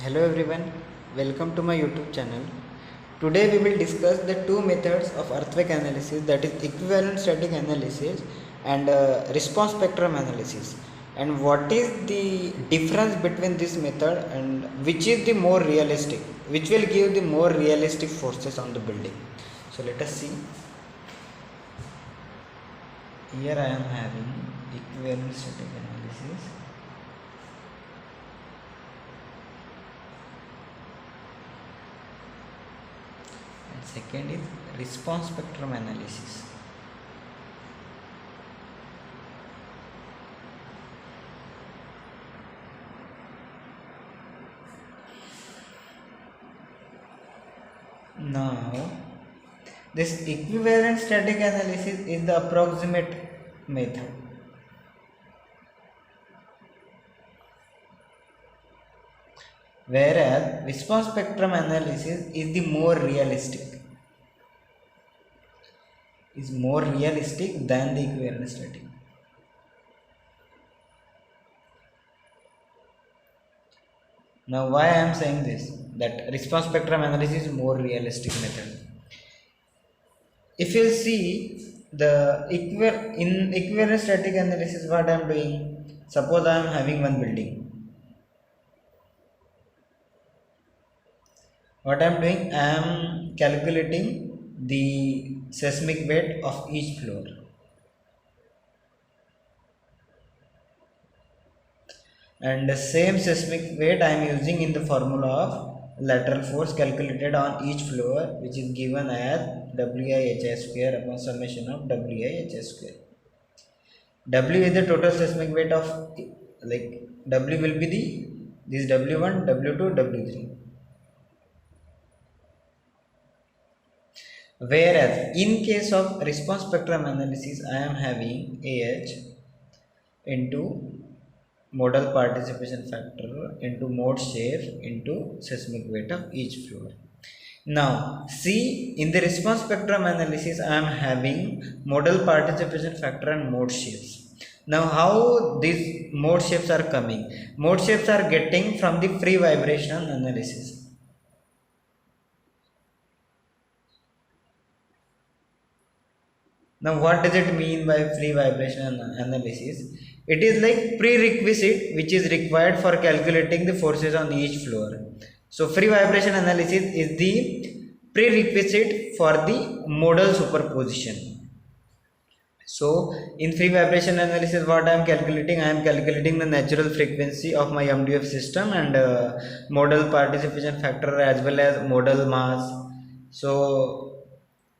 Hello everyone, welcome to my YouTube channel. Today we will discuss the two methods of earthquake analysis, that is equivalent static analysis and response spectrum analysis, and what is the difference between this method and which is the more realistic, which will give the more realistic forces on the building. So let us see. Here I am having equivalent static analysis. Second is response spectrum analysis. Now, this equivalent static analysis is the approximate method. Whereas response spectrum analysis is the more realistic. Is more realistic than the equivalent static. Now why I am saying this, that response spectrum analysis is more realistic method. If you see the equivalent static analysis, what I am doing, suppose I am having one building. What I am doing, I am calculating the seismic weight of each floor. And the same seismic weight I am using in the formula of lateral force calculated on each floor, which is given as WIHI square upon summation of WIHI square. W is the total seismic weight of, like W will be this W1, W2, W3. Whereas in case of response spectrum analysis, I am having AH into modal participation factor into mode shape into seismic weight of each floor. Now see, in the response spectrum analysis I am having modal participation factor and mode shapes. Now how these mode shapes are coming? Mode shapes are getting from the free vibration analysis. Now what does it mean by free vibration analysis? It is like prerequisite which is required for calculating the forces on each floor. So free vibration analysis is the prerequisite for the modal superposition. So in free vibration analysis, what I am calculating? I am calculating the natural frequency of my MDF system and modal participation factor as well as modal mass. So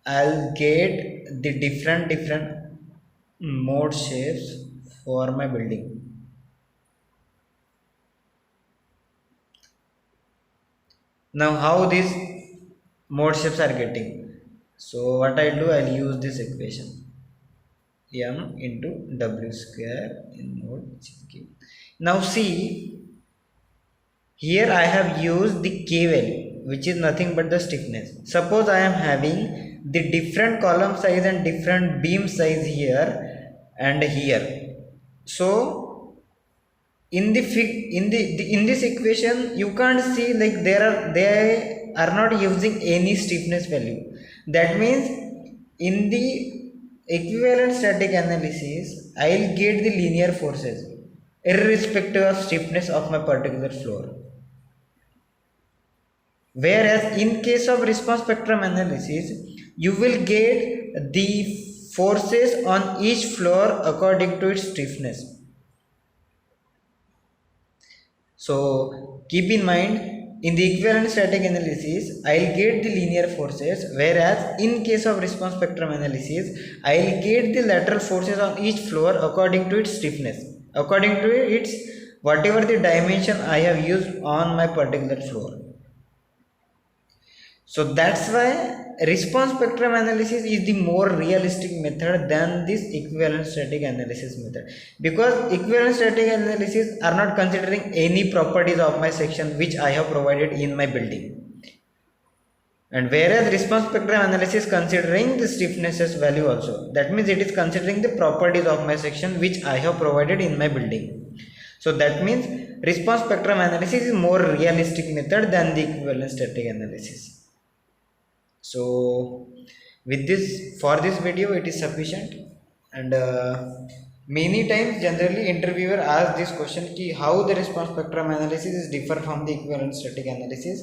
I'll get the different mode shapes for my building. Now how these mode shapes are getting? So what I'll do, I'll use this equation, m into w square in mode GK. Now see, here I have used the K value, which is nothing but the stiffness. Suppose I am having the different column size and different beam size here and here. So in this equation you can't see, like they are not using any stiffness value. That means in the equivalent static analysis I'll get the linear forces irrespective of stiffness of my particular floor. Whereas in case of response spectrum analysis, you will get the forces on each floor according to its stiffness. So keep in mind, in the equivalent static analysis, I'll get the linear forces, whereas in case of response spectrum analysis, I'll get the lateral forces on each floor according to its stiffness, according to its whatever the dimension I have used on my particular floor. So that's why response spectrum analysis is the more realistic method than this equivalent static analysis method, because equivalent static analysis are not considering any properties of my section which I have provided in my building, and whereas response spectrum analysis considering the stiffnesses value also. That means it is considering the properties of my section which I have provided in my building. So that means response spectrum analysis is more realistic method than the equivalent static analysis. So with this, for this video it is sufficient. And many times generally interviewer asks this question ki how the response spectrum analysis is different from the equivalent static analysis,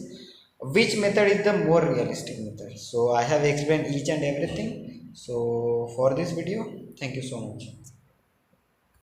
which method is the more realistic method. So I have explained each and everything. So for this video, thank you so much.